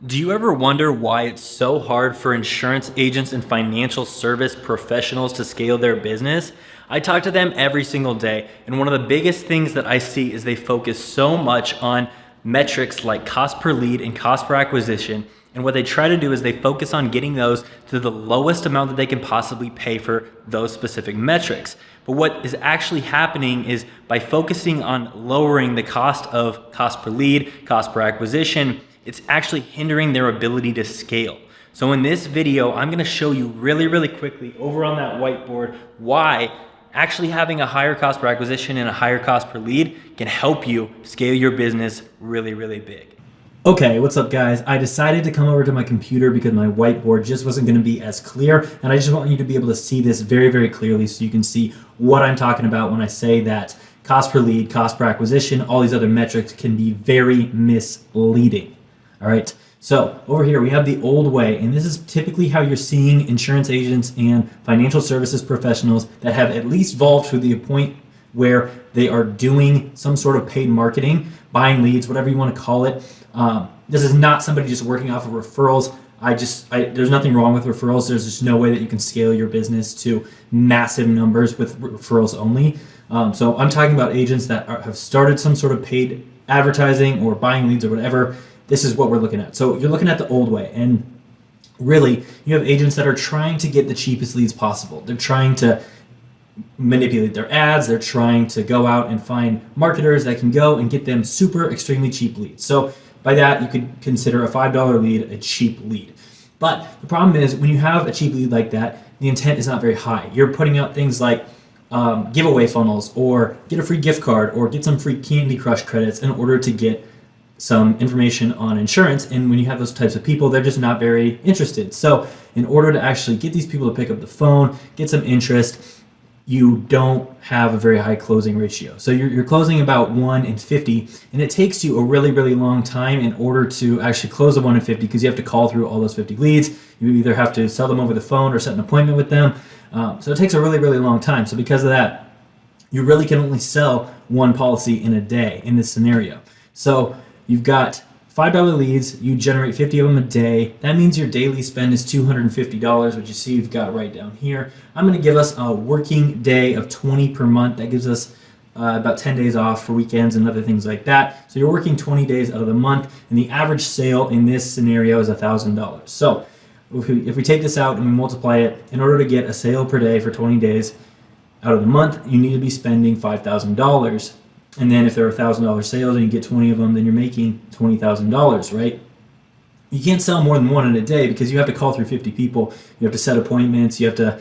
Do you ever wonder why it's so hard for insurance agents and financial service professionals to scale their business? I talk to them every single day, and one of the biggest things that I see is they focus so much on metrics like cost per lead and cost per acquisition. And what they try to do is they focus on getting those to the lowest amount that they can possibly pay for those specific metrics. But what is actually happening is by focusing on lowering the cost per lead, cost per acquisition, it's actually hindering their ability to scale. So in this video, I'm gonna show you really quickly over on that whiteboard why actually having a higher cost per acquisition and a higher cost per lead can help you scale your business really big. Okay, what's up guys? I decided to come over to my computer because my whiteboard just wasn't going to be as clear, and I just want you to be able to see this very clearly so you can see what I'm talking about when I say that cost per lead, cost per acquisition, all these other metrics can be very misleading. All right, so over here we have the old way, and this is typically how you're seeing insurance agents and financial services professionals that have at least evolved to the point where they are doing some sort of paid marketing, buying leads, whatever you want to call it. This is not somebody just working off of referrals. There's nothing wrong with referrals. There's just no way that you can scale your business to massive numbers with referrals only. So I'm talking about agents that have started some sort of paid advertising or buying leads or whatever. This is what we're looking at. So you're looking at the old way, and really you have agents that are trying to get the cheapest leads possible. They're trying to manipulate their ads. They're trying to go out and find marketers that can go and get them extremely cheap leads. So by that, you could consider a $5 lead a cheap lead. But the problem is when you have a cheap lead like that, the intent is not very high. You're putting out things like giveaway funnels, or get a free gift card, or get some free Candy Crush credits in order to get some information on insurance. And when you have those types of people, they're just not very interested. So in order to actually get these people to pick up the phone, get some interest, you don't have a very high closing ratio. So you're closing about 1 in 50, and it takes you a really long time in order to actually close the 1 in 50, because you have to call through all those 50 leads. You either have to sell them over the phone or set an appointment with them. So it takes a really long time. So because of that, you really can only sell one policy in a day in this scenario. So you've got $5 leads, you generate 50 of them a day. That means your daily spend is $250, which you see you've got right down here. I'm gonna give us a working day of 20 per month. That gives us about 10 days off for weekends and other things like that. So you're working 20 days out of the month, and the average sale in this scenario is $1,000. So if we take this out and we multiply it, in order to get a sale per day for 20 days out of the month, you need to be spending $5,000. And then if there are $1,000 sales and you get 20 of them, then you're making $20,000, right? You can't sell more than one in a day because you have to call through 50 people. You have to set appointments. You have to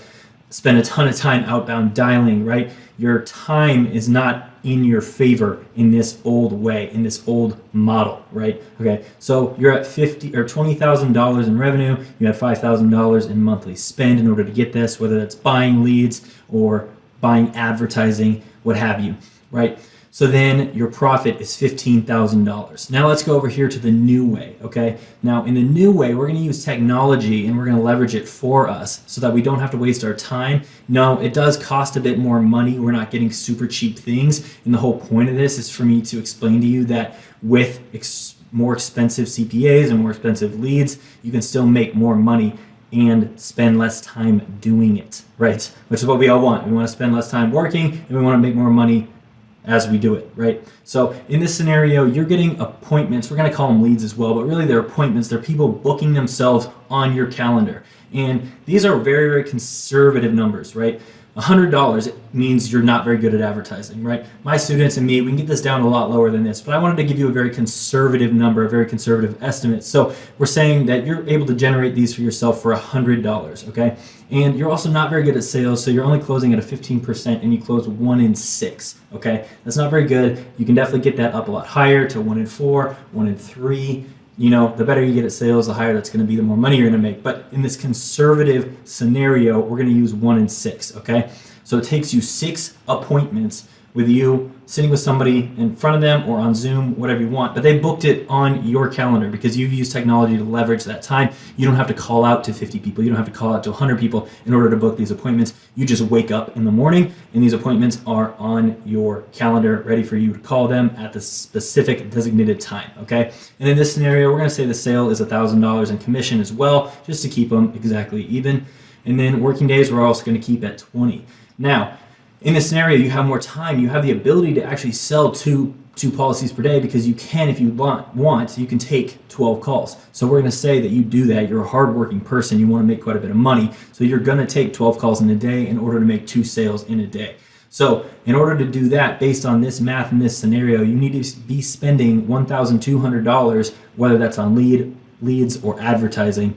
spend a ton of time outbound dialing, right? Your time is not in your favor in this old way, in this old model, right? Okay, so you're at $20,000 in revenue. You have $5,000 in monthly spend in order to get this, whether that's buying leads or buying advertising, what have you, right? So then your profit is $15,000. Now let's go over here to the new way, okay? Now in the new way, we're gonna use technology and we're gonna leverage it for us so that we don't have to waste our time. No, it does cost a bit more money. We're not getting super cheap things. And the whole point of this is for me to explain to you that with more expensive CPAs and more expensive leads, you can still make more money and spend less time doing it, right? Which is what we all want. We wanna spend less time working, and we wanna make more money as we do it, right? So in this scenario, you're getting appointments. We're gonna call them leads as well, but really they're appointments. They're people booking themselves on your calendar. And these are very conservative numbers, right? $100 means you're not very good at advertising, right? My students and me, we can get this down a lot lower than this, but I wanted to give you a very conservative number, a very conservative estimate. So we're saying that you're able to generate these for yourself for $100, okay? And you're also not very good at sales, so you're only closing at a 15% and you close 1 in 6, okay? That's not very good. You can definitely get that up a lot higher to 1 in 4, 1 in 3. You know, the better you get at sales, the higher that's going to be, the more money you're going to make. But in this conservative scenario, we're going to use 1 in 6, okay? So it takes you 6 appointments with you sitting with somebody in front of them or on Zoom, whatever you want, but they booked it on your calendar because you've used technology to leverage that time. You don't have to call out to 50 people. You don't have to call out to 100 people in order to book these appointments. You just wake up in the morning and these appointments are on your calendar, ready for you to call them at the specific designated time, okay? And in this scenario, we're gonna say the sale is $1,000 in commission as well, just to keep them exactly even. And then working days, we're also gonna keep at 20. Now, in this scenario, you have more time. You have the ability to actually sell two policies per day because you can, if you want, you can take 12 calls. So we're going to say that you do that. You're a hardworking person. You want to make quite a bit of money. So you're going to take 12 calls in a day in order to make 2 sales in a day. So in order to do that, based on this math in this scenario, you need to be spending $1,200, whether that's on leads or advertising,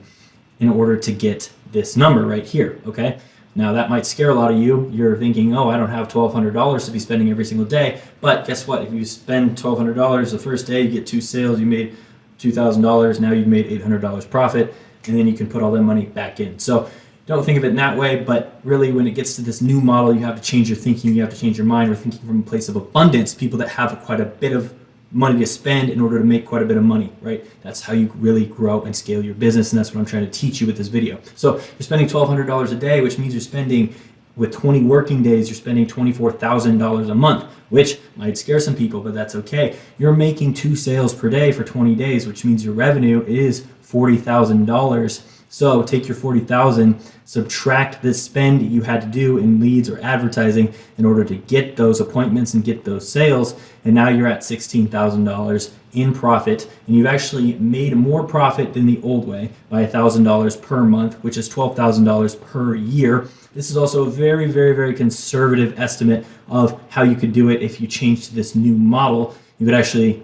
in order to get this number right here, okay? Now that might scare a lot of you. You're thinking, oh, I don't have $1,200 to be spending every single day. But guess what? If you spend $1,200 the first day, you get 2 sales, you made $2,000. Now you've made $800 profit, and then you can put all that money back in. So don't think of it in that way, but really when it gets to this new model, you have to change your thinking, you have to change your mind. We're thinking from a place of abundance, people that have quite a bit of money to spend in order to make quite a bit of money, right? That's how you really grow and scale your business, and that's what I'm trying to teach you with this video. So you're spending $1,200 a day, which means you're spending, with 20 working days, you're spending $24,000 a month, which might scare some people, but that's okay. You're making 2 sales per day for 20 days, which means your revenue is $40,000. So take your $40,000, subtract the spend you had to do in leads or advertising in order to get those appointments and get those sales, and now you're at $16,000 in profit, and you've actually made more profit than the old way by $1,000 per month, which is $12,000 per year. This is also a very, very, very conservative estimate of how you could do it if you change to this new model. You could actually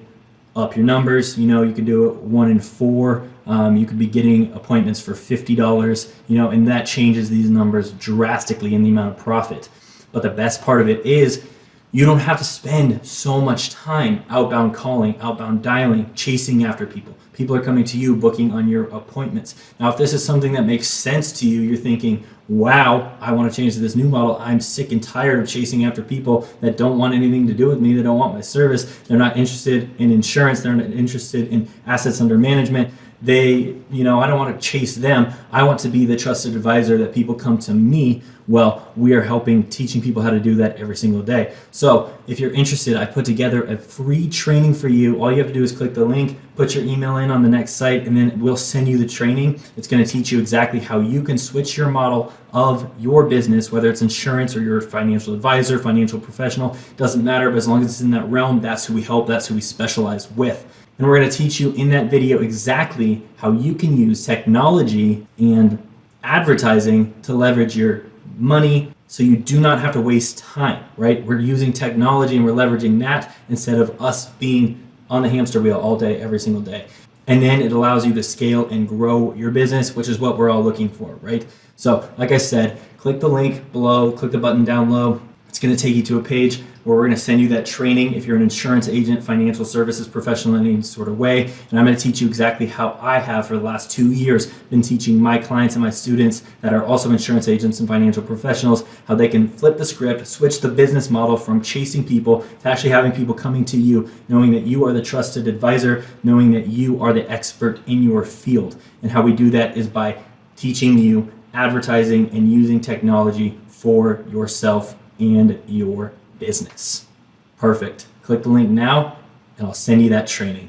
up your numbers. You know, you could do it 1 in 4. You could be getting appointments for $50, you know, and that changes these numbers drastically in the amount of profit. But the best part of it is you don't have to spend so much time outbound calling, outbound dialing, chasing after people. People are coming to you, booking on your appointments. Now, if this is something that makes sense to you, you're thinking, wow, I want to change to this new model. I'm sick and tired of chasing after people that don't want anything to do with me. They don't want my service. They're not interested in insurance. They're not interested in assets under management. I don't want to chase them. I want to be the trusted advisor that people come to me. Well, we are teaching people how to do that every single day. So if you're interested, I put together a free training for you. All you have to do is click the link, put your email in on the next site, and then we'll send you the training. It's going to teach you exactly how you can switch your model of your business, whether it's insurance or you're a financial advisor, financial professional, doesn't matter, but as long as it's in that realm, that's who we help, that's who we specialize with. And we're going to teach you in that video exactly how you can use technology and advertising to leverage your money so you do not have to waste time, right? We're using technology and we're leveraging that instead of us being on the hamster wheel all day, every single day. And then it allows you to scale and grow your business, which is what we're all looking for, right? So like I said, click the link below, click the button down low. It's going to take you to a page where we're going to send you that training if you're an insurance agent, financial services professional in any sort of way. And I'm going to teach you exactly how I have for the last 2 years been teaching my clients and my students that are also insurance agents and financial professionals how they can flip the script, switch the business model from chasing people to actually having people coming to you, knowing that you are the trusted advisor, knowing that you are the expert in your field. And how we do that is by teaching you advertising and using technology for yourself and your business. Perfect. Click the link now and I'll send you that training.